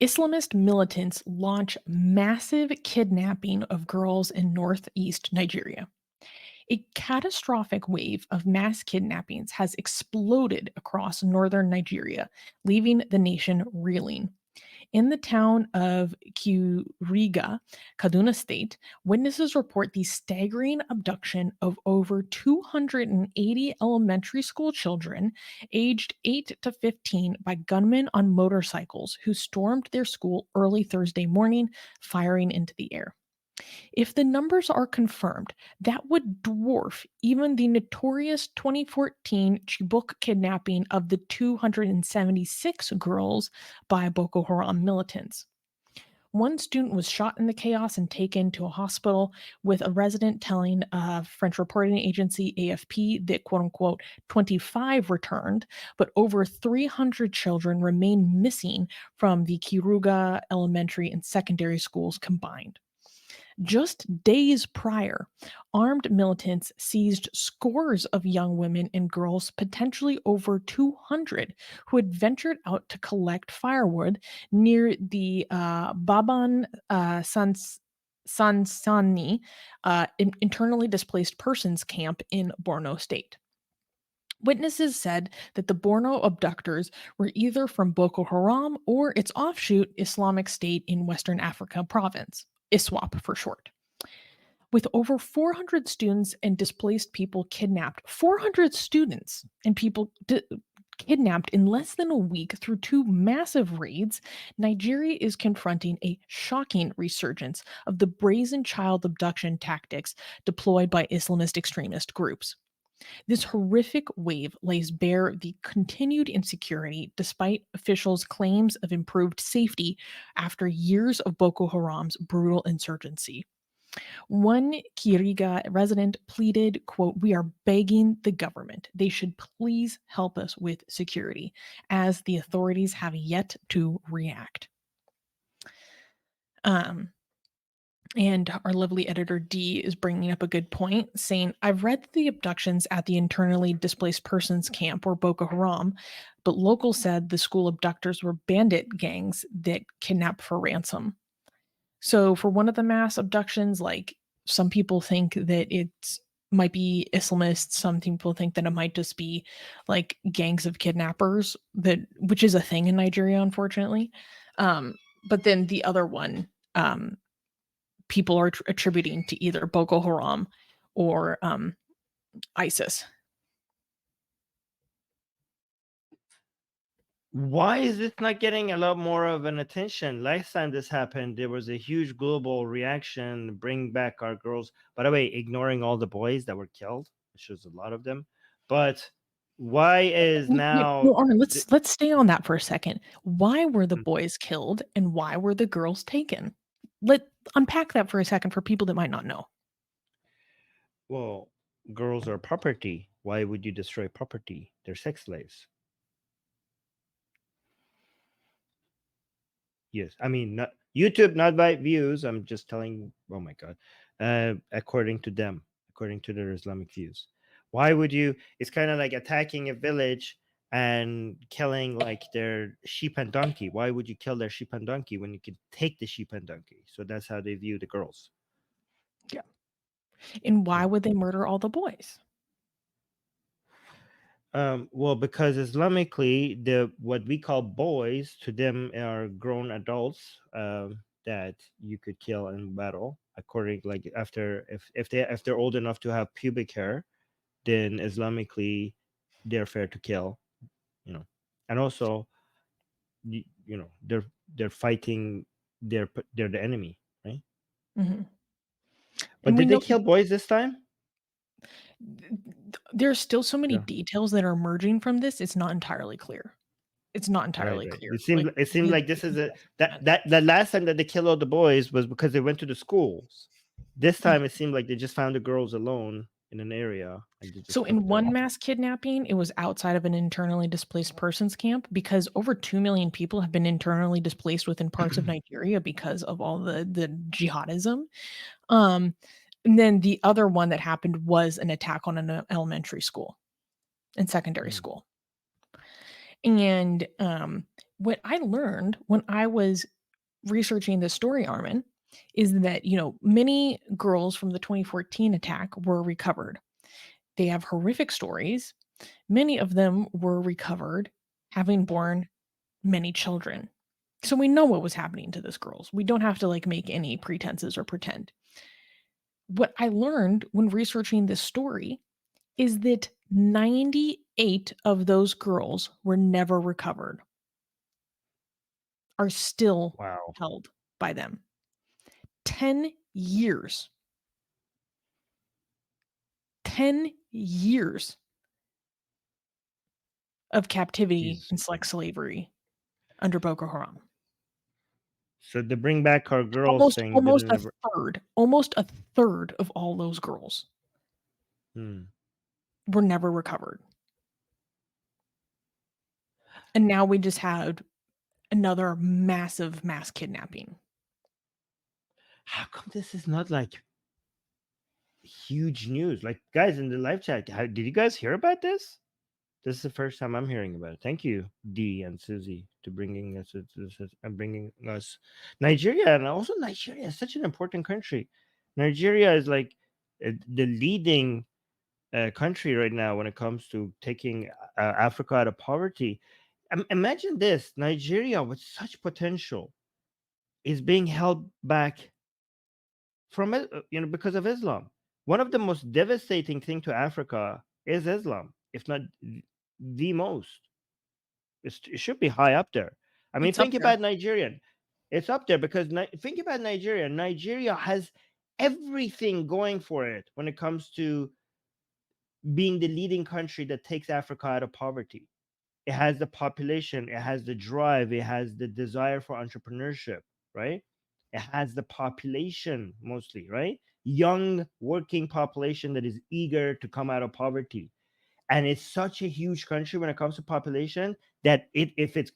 Islamist militants launch massive kidnapping of girls in northeast Nigeria. A catastrophic wave of mass kidnappings has exploded across northern Nigeria, leaving the nation reeling. In the town of Kuriga, Kaduna State, witnesses report the staggering abduction of over 280 elementary school children aged 8 to 15 by gunmen on motorcycles who stormed their school early Thursday morning, firing into the air. If the numbers are confirmed, that would dwarf even the notorious 2014 Chibok kidnapping of the 276 girls by Boko Haram militants. One student was shot in the chaos and taken to a hospital, with a resident telling a French reporting agency AFP that quote unquote 25 returned, but over 300 children remain missing from the Kiruga elementary and secondary schools combined. Just days prior, armed militants seized scores of young women and girls, potentially over 200, who had ventured out to collect firewood near the Babban Sansani internally displaced persons camp in Borno State. Witnesses said that the Borno abductors were either from Boko Haram or its offshoot Islamic State in Western Africa province, ISWAP for short. With over 400 students and displaced people kidnapped, 400 students and people kidnapped in less than a week through two massive raids, Nigeria is confronting a shocking resurgence of the brazen child abduction tactics deployed by Islamist extremist groups. This horrific wave lays bare the continued insecurity despite officials' claims of improved safety after years of Boko Haram's brutal insurgency. One Kuriga resident pleaded, quote, "We are begging the government. They should please help us with security, as the authorities have yet to react." Um, and our lovely editor D is bringing up a good point, saying, "I've read the abductions at the internally displaced persons camp or Boko Haram, but locals said the school abductors were bandit gangs that kidnap for ransom." So for one of the mass abductions, like some people think that it might be Islamists, some people think that it might just be like gangs of kidnappers that which is a thing in Nigeria, unfortunately. Um, but then the other one, people are attributing to either Boko Haram or ISIS. Why is this not getting a lot more of an attention? Last time this happened, there was a huge global reaction, bring back our girls. By the way, ignoring all the boys that were killed, which was a lot of them. But why is now No, Armin, let's stay on that for a second. Why were the boys killed and why were the girls taken? Let unpack that for a second for people that might not know. well, girls are property. Why would you destroy property? They're sex slaves. Yes, I mean, not YouTube, not by views. I'm just telling. Oh my God, according to them, according to their Islamic views, why would you? It's kind of like attacking a village and killing like their sheep and donkey. Why would you kill their sheep and donkey when you can take the sheep and donkey? So that's how they view the girls. Yeah. And why Yeah. would they murder all the boys? Well, because Islamically, the what we call boys to them are grown adults that you could kill in battle. According, like after if they're old enough to have pubic hair, then Islamically they're fair to kill. You know, and also you know they're fighting. They're the enemy, right? Mhm. But And we did they know kill boys this time? there's still so many Yeah. details that are emerging from this, it's not entirely clear. It's not Right, entirely right. clear. It Like, seemed the like this is a that that the last time that they killed all the boys was because they went to the schools. This time it seemed like they just found the girls alone in an area and they So just took in one them. mass kidnapping, it was outside of an internally displaced persons camp because over 2 million people have been internally displaced within parts of Nigeria because of all the jihadism. Um, and then the other one that happened was an attack on an elementary school and secondary Mm. school. And What I learned when I was researching this story, Armin, is that, many girls from the 2014 attack were recovered. They have horrific stories. Many of them were recovered having born many children. So we know what was happening to these girls. We don't have to like make any pretenses or pretend. What I learned when researching this story is that 98 of those girls were never recovered, are still Wow. held by them. 10 years. 10 years of captivity Jeez. and sex slavery under Boko Haram. So they bring back our girls Almost saying they almost a never. third, almost a third of all those girls Hmm. were never recovered. And now we just had another massive mass kidnapping. How come this is not like huge news? Like, guys in the live chat, did you guys hear about this? This is the first time I'm hearing about it. Thank you, D and Susie, to bringing us and bringing us Nigeria, and also Nigeria is such an important country. Nigeria is like the leading country right now when it comes to taking Africa out of poverty. Imagine this: Nigeria, with such potential, is being held back from because of Islam. One of the most devastating thing to Africa is Islam, if not the most. It should be high up there. I mean, It's up think there. about Nigerian. It's up there because think about Nigeria. Nigeria has everything going for it when it comes to being the leading country that takes Africa out of poverty. It has the population, it has the drive, it has the desire for entrepreneurship, right? It has the population mostly, right? Young working population that is eager to come out of poverty. And it's such a huge country when it comes to population that if it's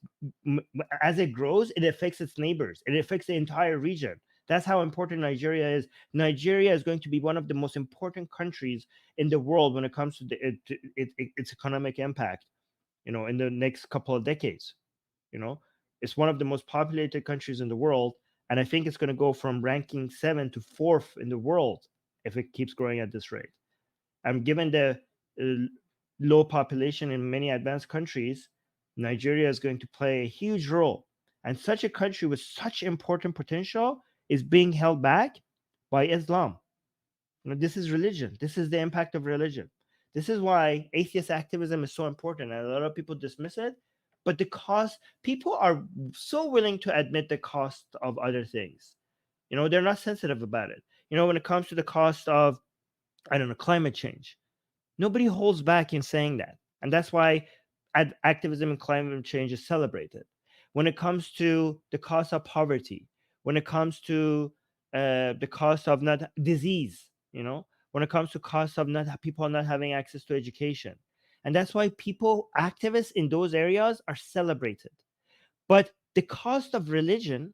as it grows, it affects its neighbors, it affects the entire region. That's how important Nigeria is. Nigeria is going to be one of the most important countries in the world when it comes to its economic impact, in the next couple of decades. you know it's one of the most populated countries in the world, and I think it's going to go from ranking 7 to 4th in the world if it keeps growing at this rate. And given the uh, low population in many advanced countries, Nigeria is going to play a huge role. And such a country with such important potential is being held back by Islam. This is religion. This is the impact of religion. This is why atheist activism is so important. And a lot of people dismiss it. But the cost, people are so willing to admit the cost of other things. They're not sensitive about it. When it comes to the cost of, I don't know, climate change, nobody holds back in saying that. And that's why activism in climate change is celebrated. When it comes to the cost of poverty, when it comes to the cost of not disease, when it comes to cost of not people not having access to education. And that's why people, activists in those areas are celebrated. But the cost of religion,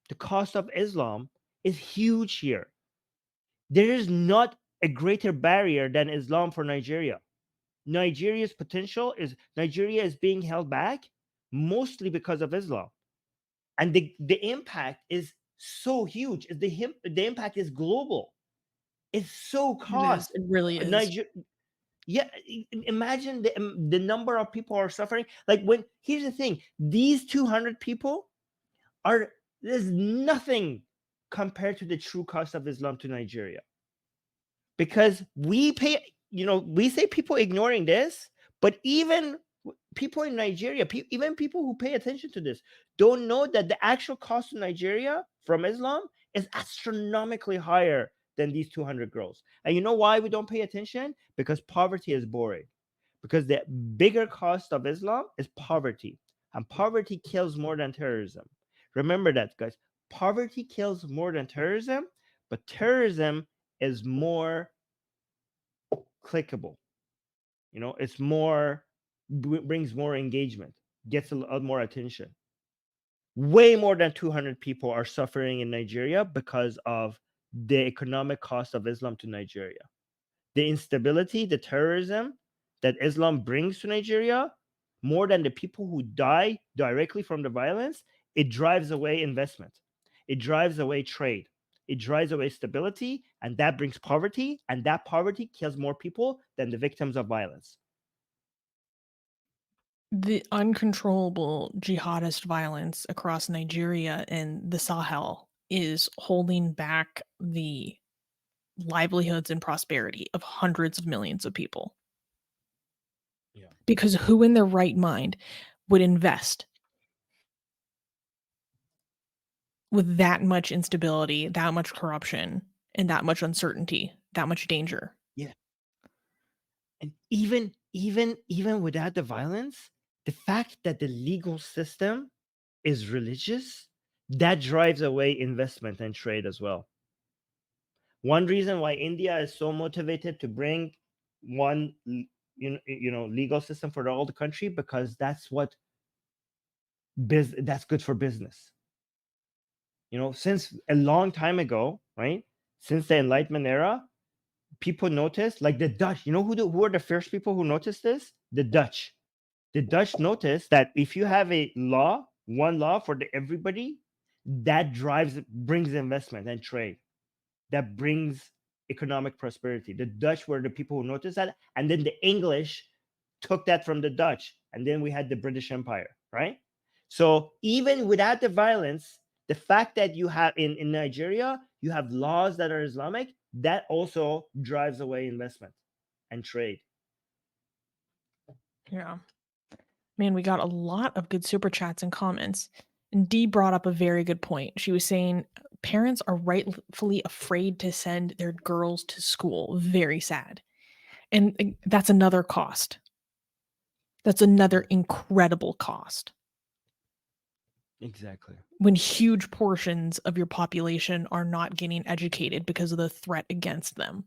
the cost of Islam is huge here. There is not a greater barrier than Islam for Nigeria. Nigeria is being held back mostly because of Islam, and the impact is so huge. The impact is global. It's so It is. cost. It really is. Niger, yeah. Imagine the number of people are suffering. Like, when here's the thing: these 200 people are there's nothing compared to the true cost of Islam to Nigeria, because we say people ignoring this, but even people in Nigeria, even people who pay attention to this, don't know that the actual cost to Nigeria from Islam is astronomically higher than these 200 girls. And you know why we don't pay attention? Because poverty is boring. Because the bigger cost of Islam is poverty, and poverty kills more than terrorism. Remember that, guys. Poverty kills more than terrorism, but terrorism is more clickable. It's more, brings more engagement, gets a lot more attention. Way more than 200 people are suffering in Nigeria because of the economic cost of Islam to Nigeria. The instability, the terrorism that Islam brings to Nigeria more than the people who die directly from the violence, it drives away investment. It drives away trade. It drives away stability, and that brings poverty, and that poverty kills more people than the victims of violence. The uncontrollable jihadist violence across Nigeria and the Sahel is holding back the livelihoods and prosperity of hundreds of millions of people. Yeah. Because who in their right mind would invest with that much instability, that much corruption, and that much uncertainty, that much danger? Yeah. And even without the violence, the fact that the legal system is religious, that drives away investment and trade as well. One reason why India is so motivated to bring one legal system for all the country, because that's what that's good for business. Since a long time ago, right? Since the Enlightenment era, people noticed, like the Dutch. Who are the first people who noticed this? The Dutch. The Dutch noticed that if you have one law for everybody, that brings investment and trade. That brings economic prosperity. The Dutch were the people who noticed that, and then the English took that from the Dutch, and then we had the British Empire, right? So even without the violence, the fact that you have in Nigeria, you have laws that are Islamic, that also drives away investment and trade. Yeah. Man, we got a lot of good super chats and comments. And Dee brought up a very good point. She was saying parents are rightfully afraid to send their girls to school. Very sad. And that's another cost. That's another incredible cost. Exactly. When huge portions of your population are not getting educated because of the threat against them.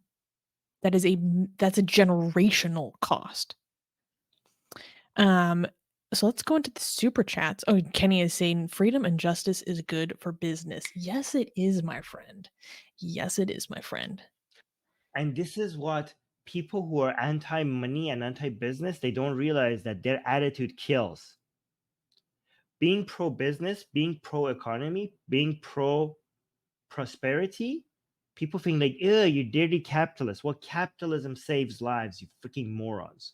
That's a generational cost. So let's go into the super chats. Oh, Kenny is saying freedom and justice is good for business. Yes, it is, my friend. Yes, it is, my friend. And this is what people who are anti-money and anti-business, they don't realize that their attitude kills. Being pro-business, being pro-economy, being pro-prosperity, people think like, ew, you dirty capitalist. Well, capitalism saves lives, you freaking morons.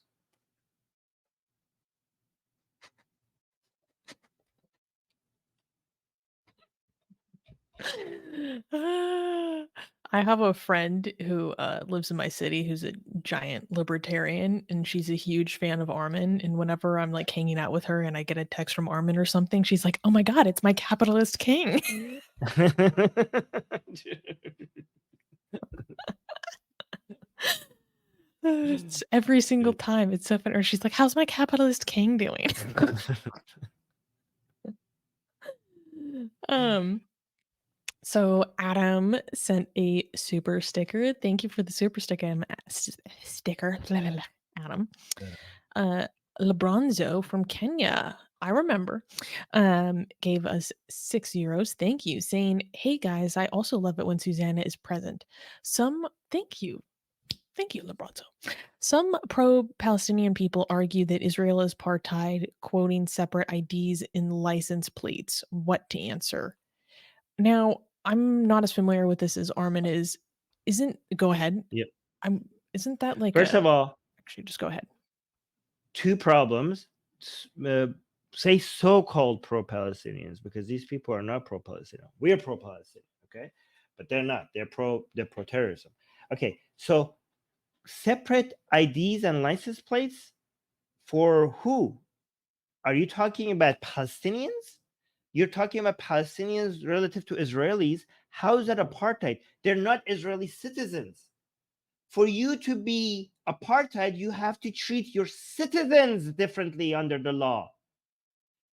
I have a friend who lives in my city who's a giant libertarian, and she's a huge fan of Armin. And whenever I'm like hanging out with her and I get a text from Armin or something, she's like, "Oh my god, it's my capitalist king!" It's every single time. It's so funny. Or she's like, "How's my capitalist king doing?" um. So Adam sent a super sticker. Thank you for the super sticker, sticker, Adam. Uh, Lebronzo from Kenya, I remember, gave us €6. Thank you, saying, "Hey guys, I also love it when Susanna is present." Thank you, Lebronzo. Some pro-Palestinian people argue that Israel is apartheid, quoting separate IDs in license plates. What to answer? Now, I'm not as familiar with this as Armin is. Go ahead. Yep. Isn't that like First a of all, actually, just go ahead. two problems. Say so-called pro-Palestinians, because these people are not pro-Palestinian. We're pro-Palestinian, okay? But they're not. They're pro-terrorism. Okay, so separate IDs and license plates for who? Are you talking about Palestinians? You're talking about Palestinians relative to Israelis. How is that apartheid? They're not Israeli citizens. For you to be apartheid, you have to treat your citizens differently under the law.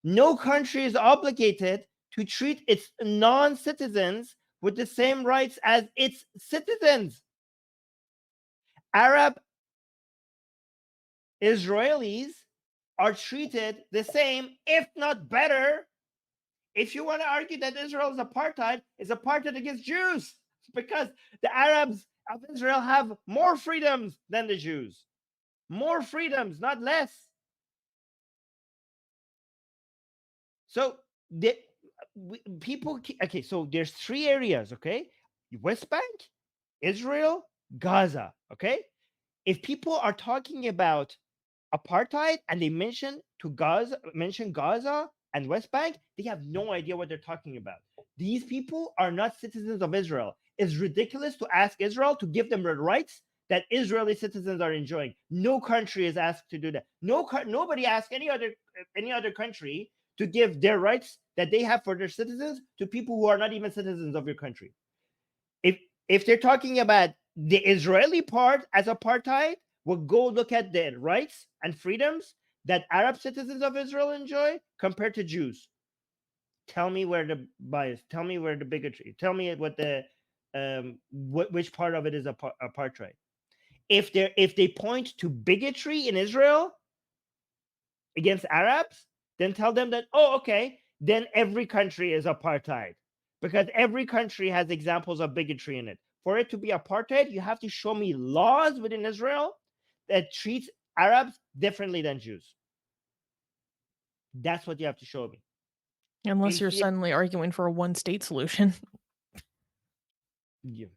No country is obligated to treat its non-citizens with the same rights as its citizens. Arab Israelis are treated the same, if not better. If you want to argue that Israel is apartheid, it's apartheid against Jews, because the Arabs of Israel have more freedoms than the Jews. More freedoms, not less. So people, okay, so there's three areas, okay? West Bank, Israel, Gaza, okay? If people are talking about apartheid and they mention Gaza and West Bank, they have no idea what they're talking about. These people are not citizens of Israel. It's ridiculous to ask Israel to give them the rights that Israeli citizens are enjoying. No country is asked to do that. Nobody asked any other country to give their rights that they have for their citizens to people who are not even citizens of your country. If they're talking about the Israeli part as apartheid, we'll go look at the rights and freedoms that Arab citizens of Israel enjoy compared to Jews. Tell me where the bias. Tell me where the bigotry. Tell me what the which part of it is apartheid. If they point to bigotry in Israel against Arabs, then tell them that, oh, okay, then every country is apartheid because every country has examples of bigotry in it. For it to be apartheid, you have to show me laws within Israel that treats Arabs differently than Jews. That's what you have to show me. Unless you're ACL, suddenly arguing for a one-state solution. yeah.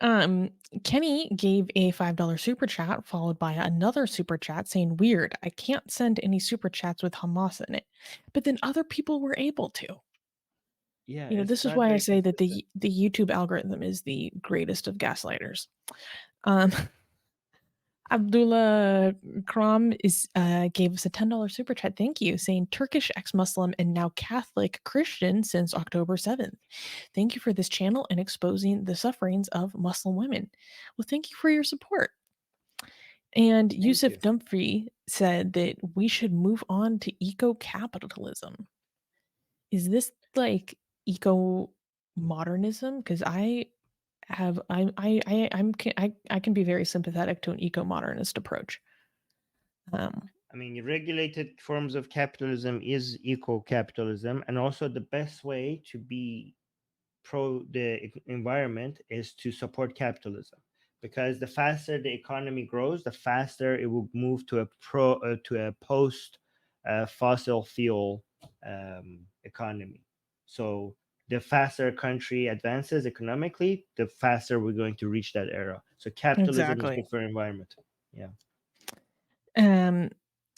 Um, Kenny gave a $5 super chat followed by another super chat saying, "Weird, I can't send any super chats with Hamas in it." But then other people were able to. Yeah, This it's is not why I very say that consistent. the YouTube algorithm is the greatest of gaslighters. Um, Abdullah Kram gave us a $10 super chat. Thank you, saying Turkish ex-Muslim and now Catholic Christian since October 7th. Thank you for this channel and exposing the sufferings of Muslim women. Well, thank you for your support. And Thank Yusuf you. Dumfrey said that we should move on to eco-capitalism. Is this like eco-modernism? Because I can be very sympathetic to an eco-modernist approach. I mean, regulated forms of capitalism is eco-capitalism, and also the best way to be pro the environment is to support capitalism, because the faster the economy grows, the faster it will move to a post fossil fuel economy. So the faster a country advances economically, the faster we're going to reach that era. So capitalism is Exactly. good for environment. Yeah. Um,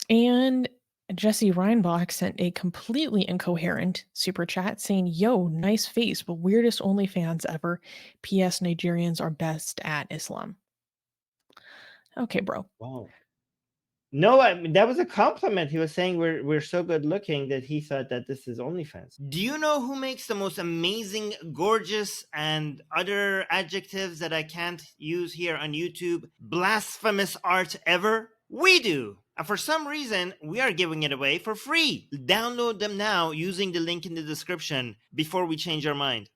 and Jesse Reinbach sent a completely incoherent super chat saying, "Yo, nice face, but weirdest OnlyFans ever. P.S. Nigerians are best at Islam." Okay, bro. Wow. No, I mean, that was a compliment. He was saying we're so good looking that he thought that this is OnlyFans. Do you know who makes the most amazing, gorgeous, and other adjectives that I can't use here on YouTube, blasphemous art ever? We do. And for some reason, we are giving it away for free. Download them now using the link in the description before we change our mind.